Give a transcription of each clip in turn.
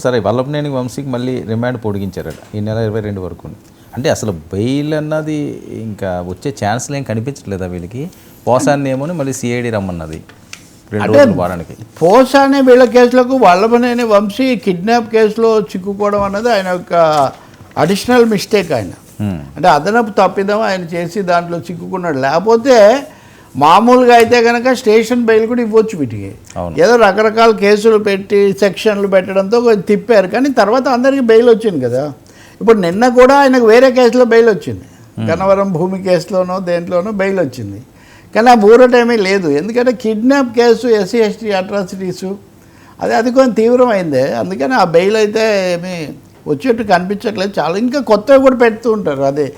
సరే వల్లభనేని వంశీకి మళ్ళీ రిమాండ్ పొడిగించారట ఈ నెల 22 వరకు. అంటే అసలు బెయిల్ అన్నది ఇంకా వచ్చే ఛాన్స్లు ఏం కనిపించట్లేదా వీళ్ళకి? పోసాన్ని ఏమో మళ్ళీ సిఐడి రమ్మన్నది 2 రోజుల వారానికి. పోసాని వీళ్ళ కేసులకు వల్లభనేని వంశీ కిడ్నాప్ కేసులో చిక్కుకోవడం అన్నది ఆయన యొక్క అడిషనల్ మిస్టేక్. ఆయన అంటే అదనపు తప్పిదం ఆయన చేసి దాంట్లో చిక్కుకున్నాడు. లేకపోతే మామూలుగా అయితే కనుక స్టేషన్ బెయిల్ కూడా ఇవ్వచ్చు వీటికి. ఏదో రకరకాల కేసులు పెట్టి సెక్షన్లు పెట్టడంతో తిప్పారు, కానీ తర్వాత అందరికీ బెయిల్ వచ్చింది కదా. ఇప్పుడు నిన్న కూడా ఆయనకు వేరే కేసులో బెయిల్ వచ్చింది, గన్నవరం భూమి కేసులోనో దేంట్లోనో బెయిల్ వచ్చింది. కానీ ఆ ఊరటేమీ లేదు, ఎందుకంటే కిడ్నాప్ కేసు ఎస్సీ ఎస్టీ అట్రాసిటీసు అది కొంచెం తీవ్రమైందే. అందుకని ఆ బెయిల్ అయితే ఏమీ వచ్చేట్టు కనిపించట్లేదు. చాలా ఇంకా కొత్తవి కూడా పెడుతూ ఉంటారు. అదే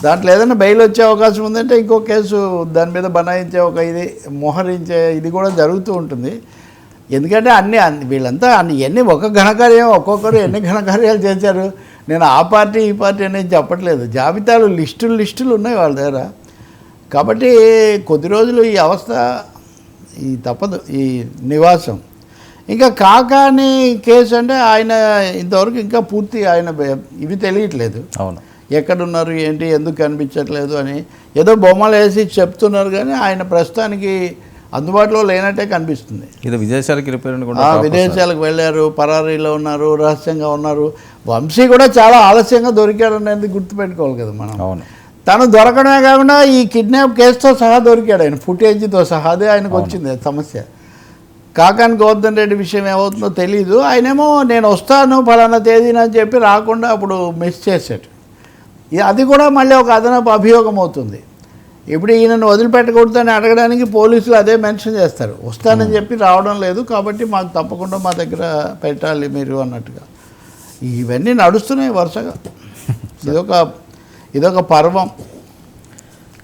దాంట్లో ఏదైనా బెయిల్ వచ్చే అవకాశం ఉందంటే ఇంకో కేసు దాని మీద బనాయించే ఒక ఇది మోహరించే ఇది కూడా జరుగుతూ ఉంటుంది. ఎందుకంటే వీళ్ళంతా ఎన్ని ఒక ఘనకార్యం ఒక్కొక్కరు ఎన్ని ఘనకార్యాలు చేశారు. నేను ఆ పార్టీ ఈ పార్టీ అనేది చెప్పట్లేదు, జాబితాలు లిస్టులు ఉన్నాయి వాళ్ళ దగ్గర. కాబట్టి కొద్ది రోజులు ఈ అవస్థ ఈ తప్పదు, ఈ నివాసం. ఇంకా కాకాని కేసు అంటే ఆయన ఇంతవరకు ఇంకా పూర్తి ఆయన ఇవి తెలియట్లేదు. అవును, ఎక్కడున్నారు ఏంటి ఎందుకు కనిపించట్లేదు అని ఏదో బొమ్మలు వేసి చెప్తున్నారు, కానీ ఆయన ప్రస్తుతానికి అందుబాటులో లేనట్టే కనిపిస్తుంది. ఇది విదేశాలకు విదేశాలకు వెళ్ళారు, పరారీలో ఉన్నారు, రహస్యంగా ఉన్నారు. వంశీ కూడా చాలా ఆలస్యంగా దొరికాడు అనేది గుర్తుపెట్టుకోవాలి కదా మనం. అవును, తను దొరకడమే కాకుండా ఈ కిడ్నాప్ కేసుతో సహా దొరికాడు ఆయన, ఫుటేజ్తో సహా. అదే ఆయనకు వచ్చింది సమస్య. కాకాని గోవర్ధన్ రెడ్డి విషయం ఏమవుతుందో తెలీదు. ఆయనేమో నేను వస్తాను ఫలానా తేదీన అని చెప్పి రాకుండా అప్పుడు మిస్ చేశాడు. అది కూడా మళ్ళీ ఒక అదనపు అభియోగం అవుతుంది. ఇప్పుడు ఈయనను వదిలిపెట్టకూడదని అడగడానికి పోలీసులు అదే మెన్షన్ చేస్తారు, వస్తానని చెప్పి రావడం లేదు కాబట్టి మాకు తప్పకుండా మా దగ్గర పెట్టాలి మీరు అన్నట్టుగా. ఇవన్నీ నడుస్తున్నాయి వరుసగా. ఇదొక పర్వం,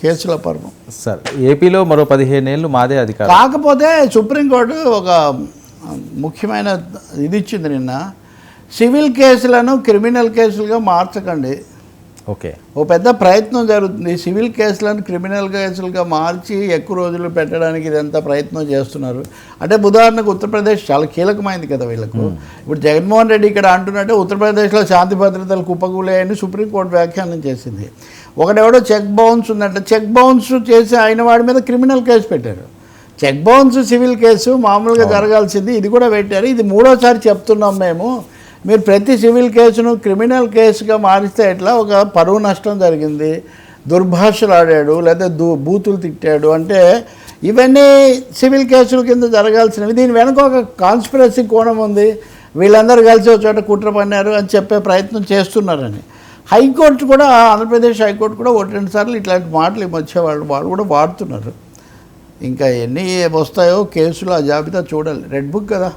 కేసుల పర్వం. సార్ ఏపీలో మరో 15 ఏళ్ళు మాదే అధికారం. కాకపోతే సుప్రీంకోర్టు ఒక ముఖ్యమైన ఇది ఇచ్చింది నిన్న, సివిల్ కేసులను క్రిమినల్ కేసులుగా మార్చకండి. ఓకే, ఓ పెద్ద ప్రయత్నం జరుగుతుంది. సివిల్ కేసులను క్రిమినల్ కేసులుగా మార్చి ఎక్కువ రోజులు పెట్టడానికి ఇదంతా ప్రయత్నం చేస్తున్నారు. అంటే ఉదాహరణకు ఉత్తరప్రదేశ్ చాలా కీలకమైంది కదా వీళ్ళకు. ఇప్పుడు జగన్మోహన్ రెడ్డి ఇక్కడ అంటున్నట్టే ఉత్తరప్రదేశ్లో శాంతి భద్రతలు కుప్పకూలేయని సుప్రీంకోర్టు వ్యాఖ్యానం చేసింది. ఒకడెవడో చెక్ బౌన్స్ ఉందంటే చెక్ బౌన్స్ చేసి ఆయన వాడి మీద క్రిమినల్ కేసు పెట్టారు. చెక్ బౌన్స్ సివిల్ కేసు మామూలుగా జరగాల్సింది, ఇది కూడా పెట్టారు. ఇది 3వసారి చెప్తున్నాం మేము, మీరు ప్రతి సివిల్ కేసును క్రిమినల్ కేసుగా మారిస్తే ఎట్లా? ఒక పరువు నష్టం జరిగింది, దుర్భాషలు ఆడాడు, లేదా బూతులు తిట్టాడు అంటే ఇవన్నీ సివిల్ కేసుల కింద జరగాల్సినవి. దీని వెనక ఒక కాన్స్పిరసీ కోణం ఉంది, వీళ్ళందరూ కలిసి ఒక చోట కుట్ర పన్నారు అని చెప్పే ప్రయత్నం చేస్తున్నారని. హైకోర్టు కూడా, ఆంధ్రప్రదేశ్ హైకోర్టు కూడా 1-2 సార్లు ఇట్లాంటి మాటలు ఈ మధ్య వాళ్ళు కూడా వాడుతున్నారు. ఇంకా ఎన్ని వస్తాయో కేసులు, ఆ జాబితా చూడాలి. రెడ్ బుక్ కదా.